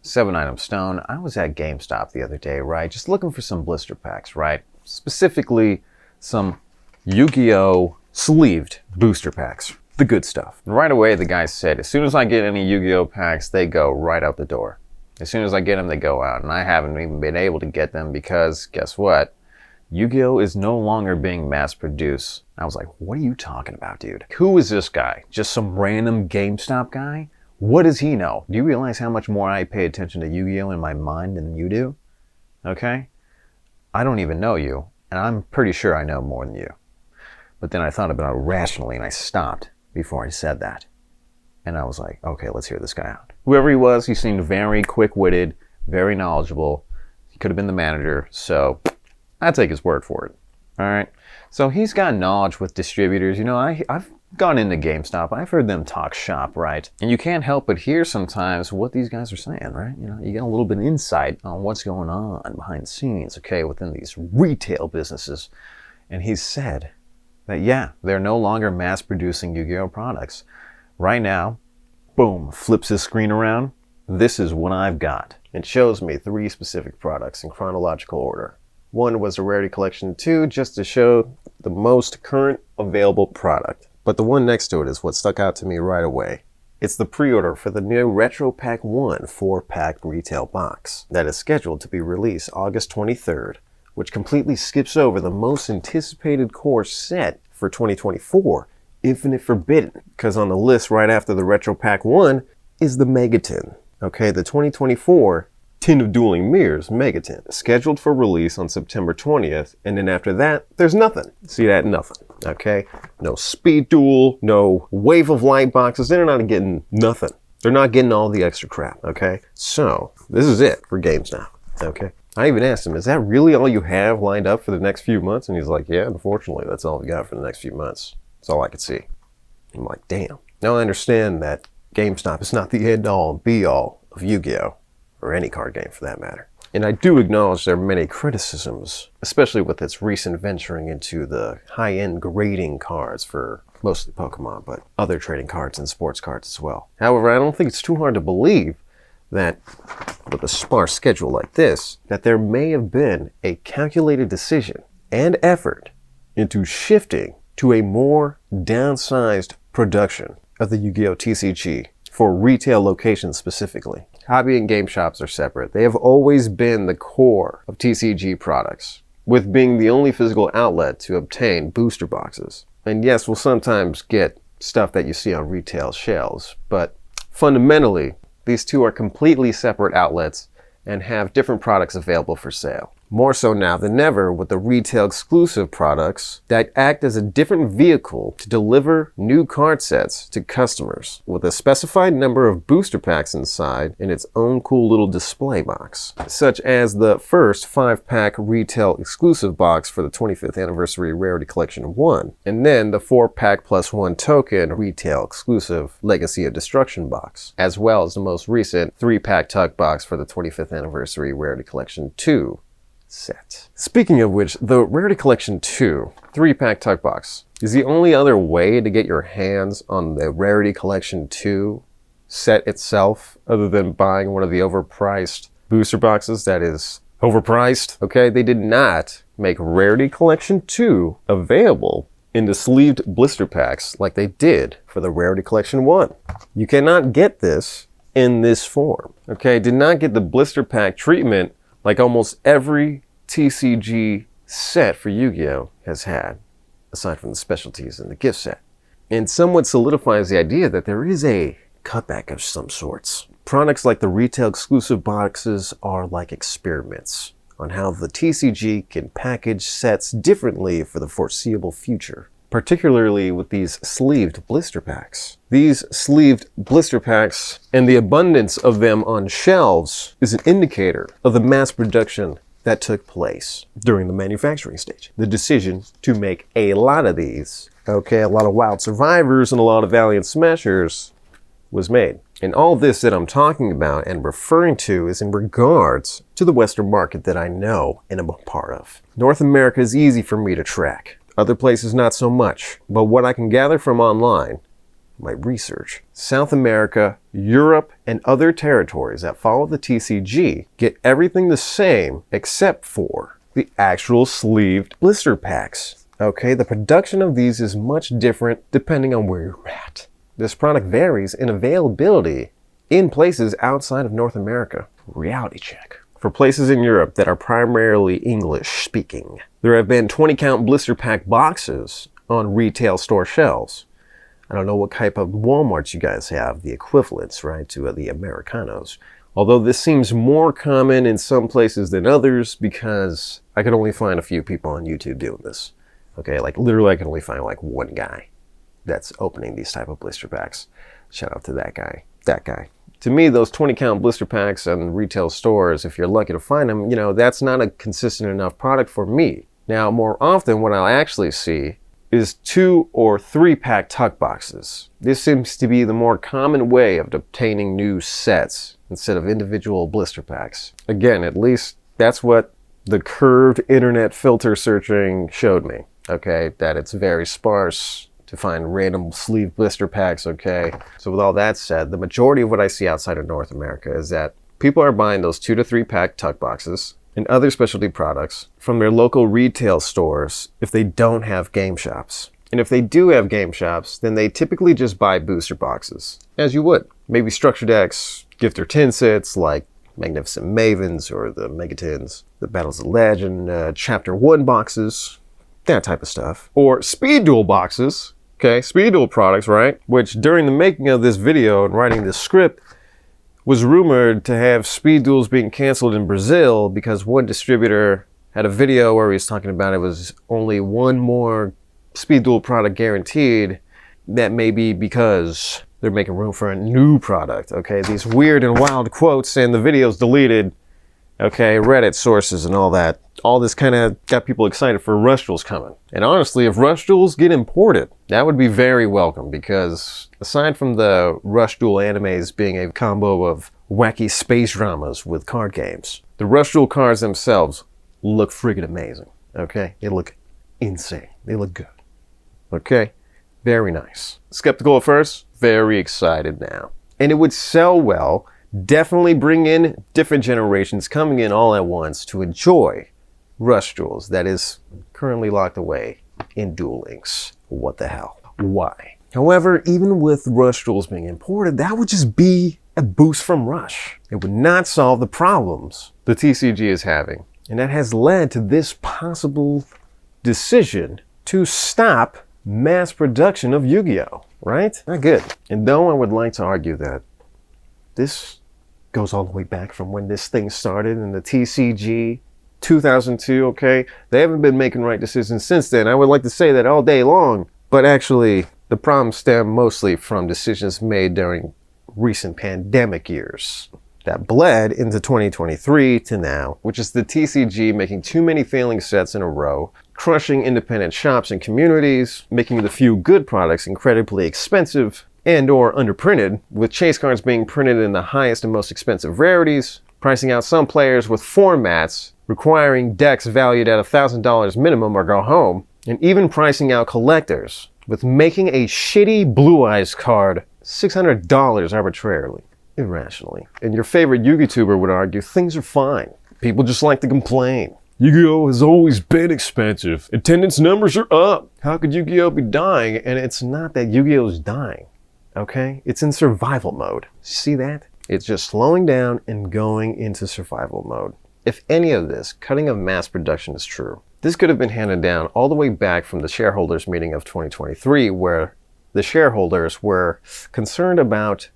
7 Item Stone. I was at GameStop the other day, right? Just looking for some blister packs, right? Specifically, some Yu-Gi-Oh! Sleeved booster packs. The good stuff. And right away, the guy said, as soon as I get any Yu-Gi-Oh! Packs, they go right out the door. As soon as I get them, they go out. And I haven't even been able to get them because, guess what? Yu-Gi-Oh! Is no longer being mass-produced. I was like, what are you talking about, dude? Who is this guy? Just some random GameStop guy? What does he know? Do you realize how much more I pay attention to Yu-Gi-Oh! In my mind than you do? Okay? I don't even know you, and I'm pretty sure I know more than you. But then I thought about it rationally, and I stopped before I said that. And I was like, okay, let's hear this guy out. Whoever he was, he seemed very quick-witted, very knowledgeable. He could have been the manager, so I'd take his word for it. All right? So he's got knowledge with distributors. You know, I've gone into GameStop. I've heard them talk shop, right? And you can't help but hear sometimes what these guys are saying, right? You know, you get a little bit of insight on what's going on behind the scenes, okay, within these retail businesses. And he said that, yeah, they're no longer mass-producing Yu-Gi-Oh! Products. Right now, boom, flips his screen around. This is what I've got. It shows me 3 specific products in chronological order. One was a Rarity Collection 2, just to show the most current available product. But the one next to it is what stuck out to me right away. It's the pre-order for the new Retro Pack 1 4-pack retail box that is scheduled to be released August 23rd, which completely skips over the most anticipated core set for 2024, Infinite Forbidden, because on the list right after the Retro Pack 1 is the Megaton. Okay, the 2024 Tin of Dueling Mirrors Megaton, scheduled for release on September 20th, and then after that, there's nothing. See that? Nothing. Okay? No Speed Duel, no Wave of Light boxes. They're not getting nothing. They're not getting all the extra crap. Okay? So, this is it for GameStop. Okay? I even asked him, is that really all you have lined up for the next few months? And he's like, yeah, unfortunately, that's all we got for the next few months. That's all I could see. I'm like, damn. Now I understand that GameStop is not the end-all and be-all of Yu-Gi-Oh! Or any card game for that matter. And I do acknowledge there are many criticisms, especially with its recent venturing into the high-end grading cards for mostly Pokemon, but other trading cards and sports cards as well. However, I don't think it's too hard to believe that with a sparse schedule like this, that there may have been a calculated decision and effort into shifting to a more downsized production of the Yu-Gi-Oh! TCG for retail locations specifically. Hobby and game shops are separate. They have always been the core of TCG products, with being the only physical outlet to obtain booster boxes. And yes, we'll sometimes get stuff that you see on retail shelves, but fundamentally, these two are completely separate outlets and have different products available for sale. More so now than ever with the retail exclusive products that act as a different vehicle to deliver new card sets to customers with a specified number of booster packs inside in its own cool little display box, such as the first 5-pack retail exclusive box for the 25th anniversary Rarity Collection 1, and then the 4-pack plus 1 token retail exclusive Legacy of Destruction box, as well as the most recent 3-pack tuck box for the 25th anniversary Rarity Collection 2 set. Speaking of which, the Rarity Collection 2 3-pack tuck box is the only other way to get your hands on the Rarity Collection 2 set itself other than buying one of the overpriced booster boxes that is overpriced. Okay, they did not make Rarity Collection 2 available in the sleeved blister packs like they did for the Rarity Collection 1. You cannot get this in this form. Okay, did not get the blister pack treatment like almost every TCG set for Yu-Gi-Oh! Has had, aside from the specialties in the gift set. And somewhat solidifies the idea that there is a cutback of some sorts. Products like the retail exclusive boxes are like experiments on how the TCG can package sets differently for the foreseeable future, particularly with these sleeved blister packs. These sleeved blister packs and the abundance of them on shelves is an indicator of the mass production that took place during the manufacturing stage. The decision to make a lot of these, okay, a lot of Wild Survivors and a lot of Valiant Smashers was made. And all this that I'm talking about and referring to is in regards to the Western market that I know and am a part of. North America is easy for me to track. Other places not so much. But what I can gather from online, my research. South America, Europe, and other territories that follow the TCG get everything the same except for the actual sleeved blister packs. Okay, the production of these is much different depending on where you're at. This product varies in availability in places outside of North America. Reality check. For places in Europe that are primarily English speaking, there have been 20-count blister pack boxes on retail store shelves. I don't know what type of Walmarts you guys have, the equivalents, right, to the Americanos. Although this seems more common in some places than others because I could only find a few people on YouTube doing this. Okay, like literally I can only find like one guy that's opening these type of blister packs. Shout out to that guy. That guy. To me, those 20-count blister packs on retail stores, if you're lucky to find them, that's not a consistent enough product for me. Now, more often what I'll actually see is 2 or 3 pack tuck boxes. This seems to be the more common way of obtaining new sets instead of individual blister packs. Again, at least that's what the curved internet filter searching showed me. Okay, that it's very sparse to find random sleeve blister packs, okay? So with all that said, the majority of what I see outside of North America is that people are buying those 2 to 3 pack tuck boxes and other specialty products from their local retail stores if they don't have game shops. And if they do have game shops, then they typically just buy booster boxes, as you would. Maybe structure decks, gift or tin sets like Magnificent Mavens or the Megatins, the Battles of Legend, Chapter 1 boxes, that type of stuff. Or Speed Duel boxes. Okay, Speed Duel products, right? Which during the making of this video and writing this script was rumored to have Speed Duels being canceled in Brazil because one distributor had a video where he was talking about it was only one more Speed Duel product guaranteed. That may be because they're making room for a new product. Okay, these weird and wild quotes and the video's deleted. Okay, Reddit sources and all that. All this kind of got people excited for Rush Duels coming. And honestly, if Rush Duels get imported, that would be very welcome because aside from the Rush Duel animes being a combo of wacky space dramas with card games, the Rush Duel cards themselves look friggin' amazing. Okay? They look insane. They look good. Okay? Very nice. Skeptical at first? Very excited now. And it would sell well. Definitely bring in different generations coming in all at once to enjoy Rush Duels that is currently locked away in Duel Links. What the hell? Why? However, even with Rush Duels being imported, that would just be a boost from Rush. It would not solve the problems the TCG is having. And that has led to this possible decision to stop mass production of Yu-Gi-Oh! Right? Not good. And though I would like to argue that this goes all the way back from when this thing started in the TCG, 2002, okay? They haven't been making right decisions since then. I would like to say that all day long, but actually the problems stem mostly from decisions made during recent pandemic years that bled into 2023 to now, which is the TCG making too many failing sets in a row, crushing independent shops and communities, making the few good products incredibly expensive and or underprinted, with chase cards being printed in the highest and most expensive rarities, pricing out some players with formats requiring decks valued at $1,000 minimum or go home, and even pricing out collectors with making a shitty Blue Eyes card $600 arbitrarily, irrationally. And your favorite Yu-Gi-Tuber would argue things are fine. People just like to complain. Yu-Gi-Oh! Has always been expensive. Attendance numbers are up. How could Yu-Gi-Oh! Be dying? And it's not that Yu-Gi-Oh! Is dying. Okay? It's in survival mode. See that? It's just slowing down and going into survival mode. If any of this cutting of mass production is true, this could have been handed down all the way back from the shareholders meeting of 2023, where the shareholders were concerned about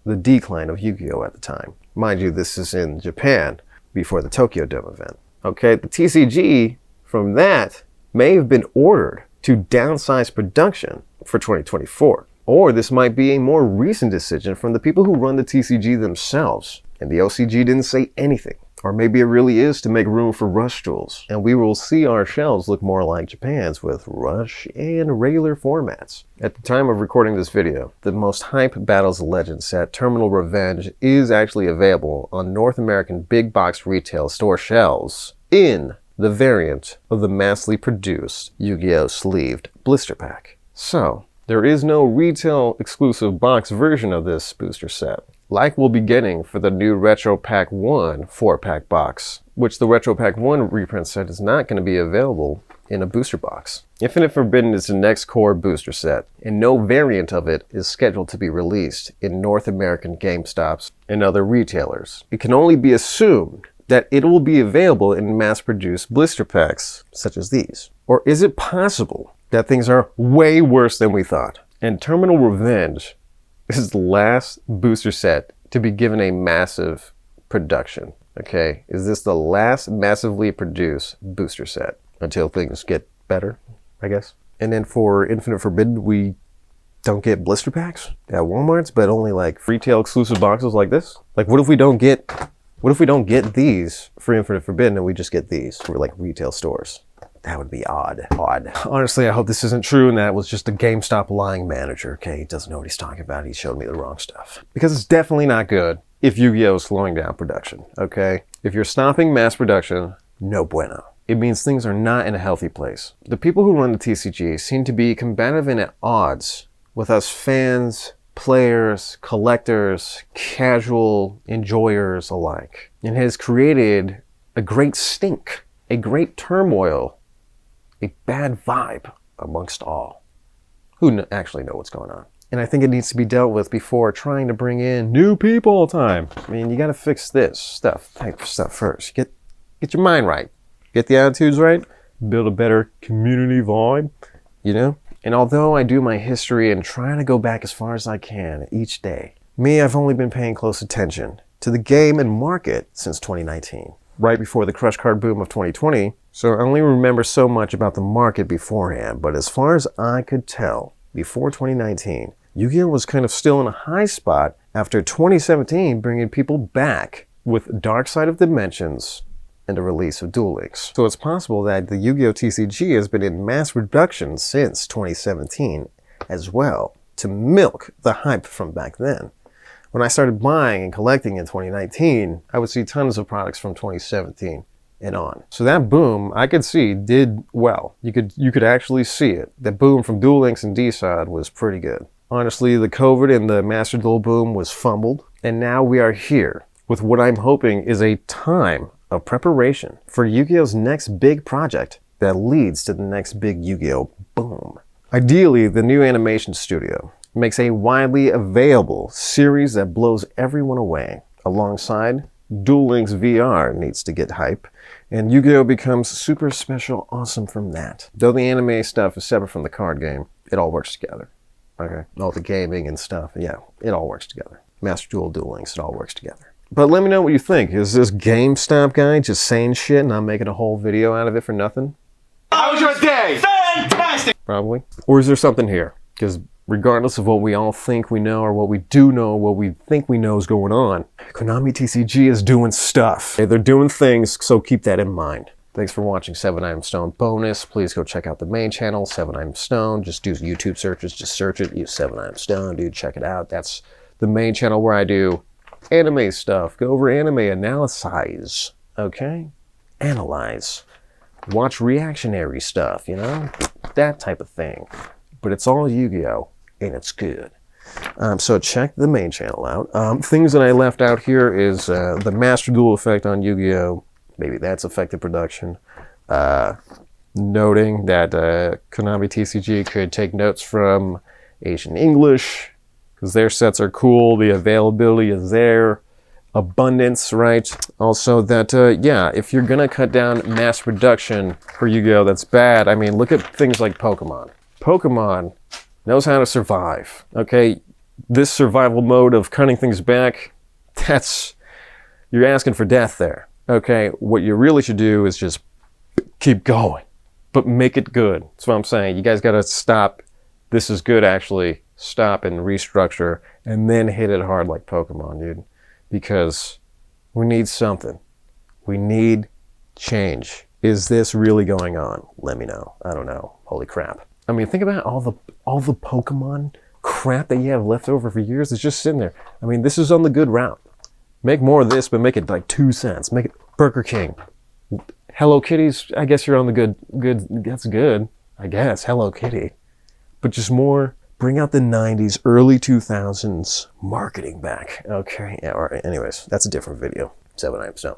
the decline of Yu-Gi-Oh! At the time. Mind you, this is in Japan before the Tokyo Dome event. Okay, the TCG from that may have been ordered to downsize production for 2024. Or this might be a more recent decision from the people who run the TCG themselves, and the OCG didn't say anything. Or maybe it really is to make room for Rush Duels, and we will see our shelves look more like Japan's with Rush and regular formats. At the time of recording this video, the most hype Battles of Legends set, Terminal Revenge, is actually available on North American big box retail store shelves in the variant of the massively produced Yu-Gi-Oh! Sleeved blister pack. So, There is no retail exclusive box version of this booster set, like we'll be getting for the new Retro Pack 1 4-pack box, which the Retro Pack 1 reprint set is not going to be available in a booster box. Infinite Forbidden is the next core booster set, and no variant of it is scheduled to be released in North American GameStops and other retailers. It can only be assumed that it will be available in mass-produced blister packs such as these. Or is it possible that things are way worse than we thought? And Terminal Revenge is the last booster set to be given a massive production. Okay, is this the last massively produced booster set until things get better, I guess? And then for Infinite Forbidden, we don't get blister packs at Walmart's, but only like retail exclusive boxes like this? Like what if we don't get these for Infinite Forbidden and we just get these for like retail stores? That would be odd. Honestly, I hope this isn't true and that was just a GameStop lying manager. Okay, he doesn't know what he's talking about. He showed me the wrong stuff. Because it's definitely not good if Yu-Gi-Oh is slowing down production, okay? If you're stopping mass production, no bueno. It means things are not in a healthy place. The people who run the TCG seem to be combative and at odds with us fans, players, collectors, casual enjoyers alike, and has created a great stink, a great turmoil, a bad vibe amongst all who actually know what's going on. And I think it needs to be dealt with before trying to bring in new people all the time. I mean, you got to fix this type of stuff first. Get your mind right. Get the attitudes right. Build a better community vibe, you know? And although I do my history and try to go back as far as I can each day, I've only been paying close attention to the game and market since 2019, right before the crush card boom of 2020. So I only remember so much about the market beforehand, but as far as I could tell, before 2019, Yu-Gi-Oh was kind of still in a high spot after 2017 bringing people back with Dark Side of Dimensions and the release of Duel Links. So it's possible that the Yu-Gi-Oh TCG has been in mass production since 2017 as well, to milk the hype from back then. When I started buying and collecting in 2019, I would see tons of products from 2017 and on. So that boom, I could see, did well. You could actually see it. The boom from Duel Links and D-Side was pretty good. Honestly, the COVID and the Master Duel boom was fumbled, and now we are here with what I'm hoping is a time of preparation for Yu-Gi-Oh's next big project that leads to the next big Yu-Gi-Oh boom. Ideally, the new animation studio makes a widely available series that blows everyone away. Alongside, Duel Links VR needs to get hype, and Yu-Gi-Oh becomes super special awesome from that. Though the anime stuff is separate from the card game, it all works together. Okay? All the gaming and stuff, yeah, it all works together. Master Duel, Duel Links, it all works together. But let me know what you think. Is this GameStop guy just saying shit and I'm making a whole video out of it for nothing? How was your day? Fantastic! Probably. Or is there something here? Because regardless of what we all think we know or what we do know, what we think we know is going on, Konami TCG is doing stuff. Okay, they're doing things, so keep that in mind. Thanks for watching 7 Item Stone bonus. Please go check out the main channel, 7 Item Stone. Just do YouTube searches, just search it, use 7 Item Stone, dude, check it out. That's the main channel where I do anime stuff. Go over anime analyze, okay? Analyze. Watch reactionary stuff, you know? That type of thing. But it's all Yu-Gi-Oh! And it's good. So check the main channel out. Things that I left out here is the Master Duel effect on Yu-Gi-Oh! Maybe that's affected production. Noting that Konami TCG could take notes from Asian English, because their sets are cool, the availability is there, abundance, right? Also that, yeah, if you're gonna cut down mass production for Yu-Gi-Oh! That's bad. I mean, look at things like Pokemon. Pokemon knows how to survive, okay? This survival mode of cutting things back, you're asking for death there, okay? What you really should do is just keep going, but make it good. That's what I'm saying. You guys gotta stop. This is good, actually. Stop and restructure, and then hit it hard like Pokemon, dude. Because we need something. We need change. Is this really going on? Let me know. I don't know. Holy crap. I mean, think about all the Pokemon crap that you have left over for years. It's just sitting there. I mean, this is on the good route. Make more of this, but make it like 2 cents. Make it Burger King. Hello Kitties, I guess you're on the good, that's good. I guess, Hello Kitty. But just more bring out the 90s, early 2000s marketing back. Okay, yeah, all right. Anyways, that's a different video. 7 amps now.